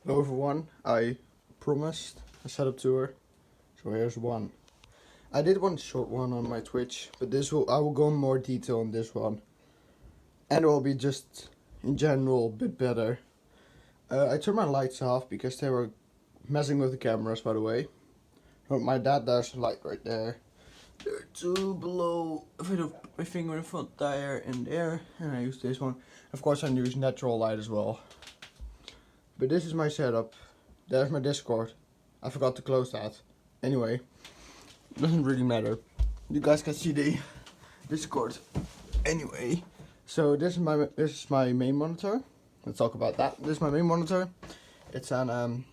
Hello everyone, I promised a setup tour, so here's one. I did one short one on my Twitch, but I will go in more detail on this one. And it will be just, in general, a bit better. I turned my lights off because they were messing with the cameras, by the way. My dad, there's a light right there. There are two below, if I put my finger in front there and there, and I use this one. Of course I use natural light as well. But this is my setup. There's my Discord. I forgot to close that. Anyway, doesn't really matter. You guys can see the Discord. Anyway, so this is my main monitor. Let's talk about that. This is my main monitor. It's an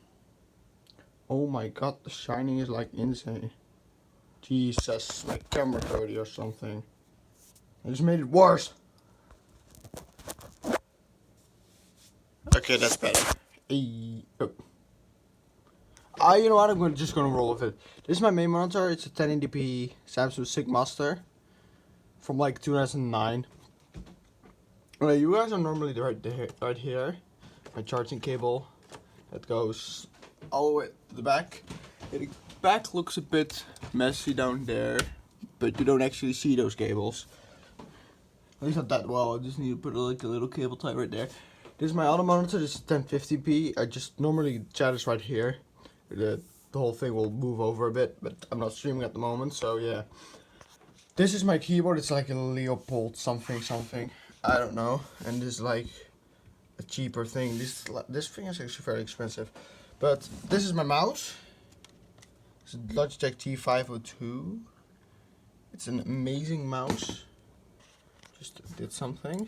oh my god, the shining is like insane. Jesus, my camera dirty or something. I just made it worse. Okay, that's better. You know what? I'm just gonna roll with it. This is my main monitor. It's a 1080p Samsung SyncMaster from like 2009. You guys are normally right here. My charging cable that goes all the way to the back. The back looks a bit messy down there, but you don't actually see those cables. At least not that well. I just need to put like a little cable tie right there. This is my other monitor. This is 1050p. I just normally chat is right here. The whole thing will move over a bit, but I'm not streaming at the moment, so yeah. This is my keyboard. It's like a Leopold something. I don't know. And this is like a cheaper thing. This thing is actually very expensive. But this is my mouse. It's a Logitech T502. It's an amazing mouse. Just did something.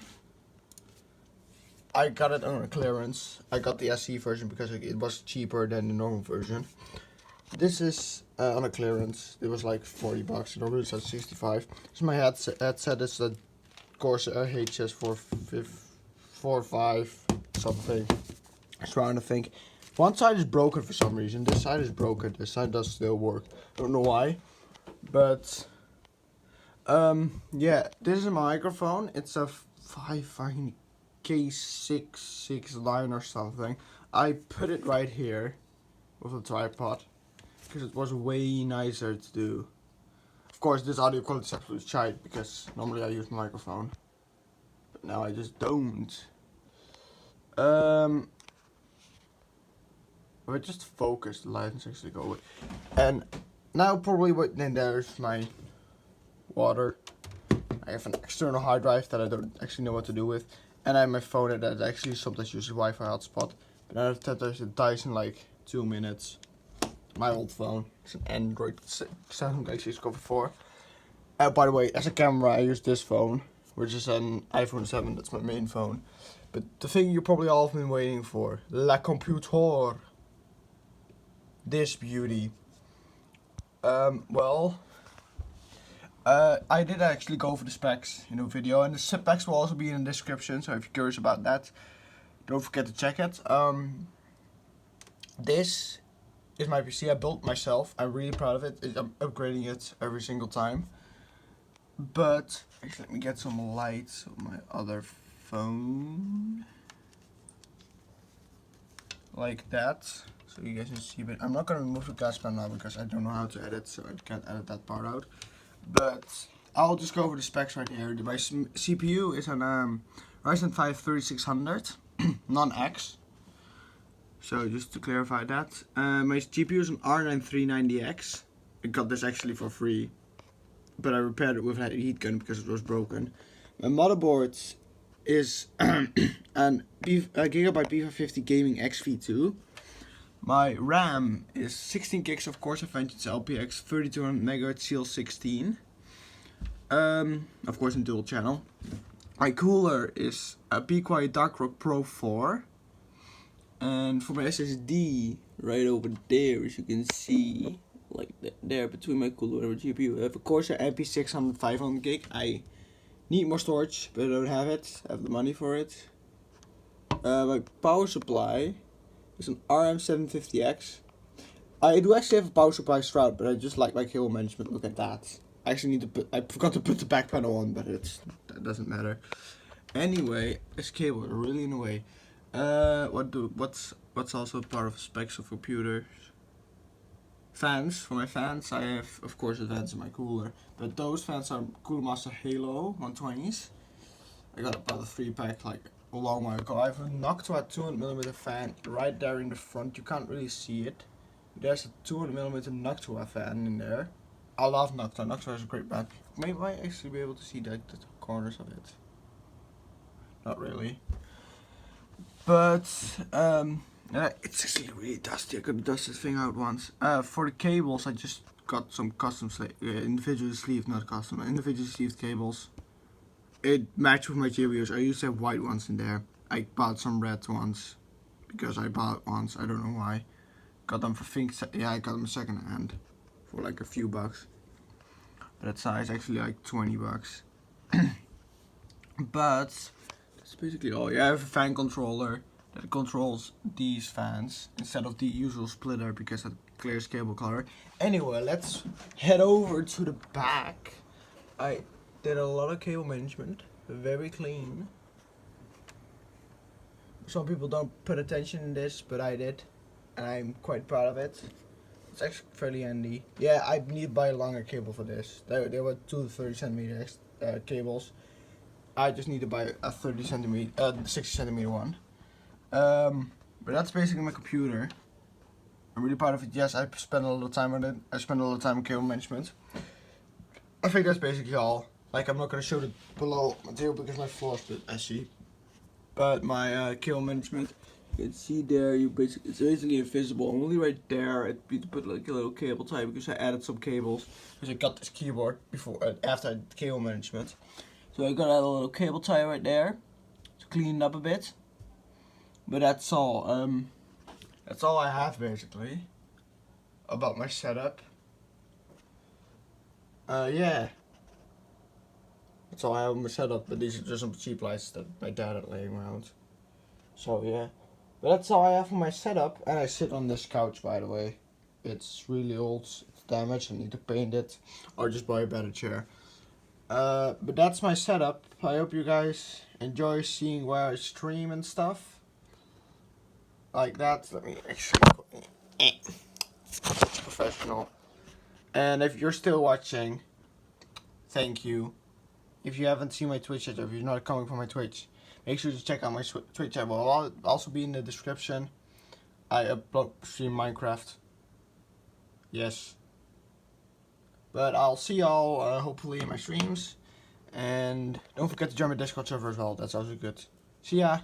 I got it on a clearance. I got the SE version because it was cheaper than the normal version. This is on a clearance. It was like 40 bucks. It normally says 65. This is my headset. It's a Corsair HS445 something. I was trying to think. One side is broken for some reason. This side is broken. This side does still work. Don't know why. But yeah, this is a microphone. It's a fifine kes2006 or something. I put it right here with a tripod because it was way nicer to do. Of course, this audio quality is absolutely shite because normally I use a microphone, but now I just don't. If I just focus, the lights actually go away. And now probably then there's my water. I have an external hard drive that I don't actually know what to do with. And I have my phone that actually sometimes uses Wi-Fi hotspot. But I have that it dies in like 2 minutes. My old phone. It's an Android Samsung Galaxy Discover 4. By the way, as a camera I use this phone, which is an iPhone 7. That's my main phone. But the thing you probably all have been waiting for, La Computer. This beauty. I did actually go for the specs in the video, and the specs will also be in the description, so if you're curious about that, don't forget to check it. This is my PC. I built myself. I'm really proud of it. I'm upgrading it every single time. But actually, let me get some lights on my other phone. Like that. So you guys can see, but I'm not going to remove the glass panel now because I don't know how to edit, so I can't edit that part out. But I'll just go over the specs right here. My CPU is an Ryzen 5 3600 non-X. So just to clarify that. My GPU is an R9 390X. I got this actually for free, but I repaired it with a heat gun because it was broken. My motherboard is a gigabyte P2250 Gaming XV2. My RAM is 16 gigs of course, Vengeance LPX 3200 MHz CL16. Of course in dual channel. My cooler is a queit Dark Rock Pro 4. And for my SSD, right over there, as you can see, like there between my cooler and my GPU, I have a Corsair MP600 500 gig. I need more storage, but I don't have it. I have the money for it. My power supply is an RM750X. I do actually have a power supply Stroud, but I just like my cable management. Look at that. I actually need to put. I forgot to put the back panel on, but that doesn't matter. Anyway, this cable is really in the way. What's what's also part of specs of computers. Fans. For my fans, I have, of course, advanced in my cooler, but those fans are Coolermaster Halo 120s. I got about a 3-pack like a long while ago. I have a noctua 200mm fan right there in the front. You can't really see it. There's a 200mm noctua fan in there. I love noctua. Noctua is a great brand. Maybe I might actually be able to see the corners of it. Not really. But it's actually really dusty. I could dust this thing out once. For the cables, I just got some custom individually sleeved, not custom, individually sleeved cables. It matched with my GPUs. I used to have white ones in there. I bought some red ones because I bought ones. I don't know why. Got them for I got them second hand for like a few bucks. But that size actually like 20 bucks. But that's basically all. You have a fan controller that controls these fans instead of the usual splitter because it clears cable color. Anyway, let's head over to the back. I did a lot of cable management, very clean. Some people don't put attention in this, but I did, and I'm quite proud of it. It's actually fairly handy. Yeah, I need to buy a longer cable for this. There were two 30cm cables. I just need to buy a 60cm one. But that's basically my computer. I'm really proud of it. Yes, I spent a lot of time on it. I spent a lot of time on cable management. I think that's basically all. Like, I'm not going to show the below material because my floor is a bit messy. But my cable management, you can see there, it's basically invisible. Only right there, you put like a little cable tie because I added some cables. Because I got this keyboard after I did cable management. So I got a little cable tie right there to clean it up a bit. But that's all. That's all I have basically about my setup. Yeah. That's all I have on my setup, but these are just some cheap lights that my dad had laying around. So yeah. But that's all I have on my setup, and I sit on this couch, by the way. It's really old, it's damaged, I need to paint it, or just buy a better chair. But that's my setup. I hope you guys enjoy seeing where I stream and stuff. Like that. Let me actually professional. And if you're still watching, thank you. If you haven't seen my Twitch yet, or if you're not coming from my Twitch, make sure to check out my Twitch channel. It'll also be in the description. I stream Minecraft. Yes. But I'll see y'all hopefully in my streams. And don't forget to join my Discord server as well. That's also good. See ya.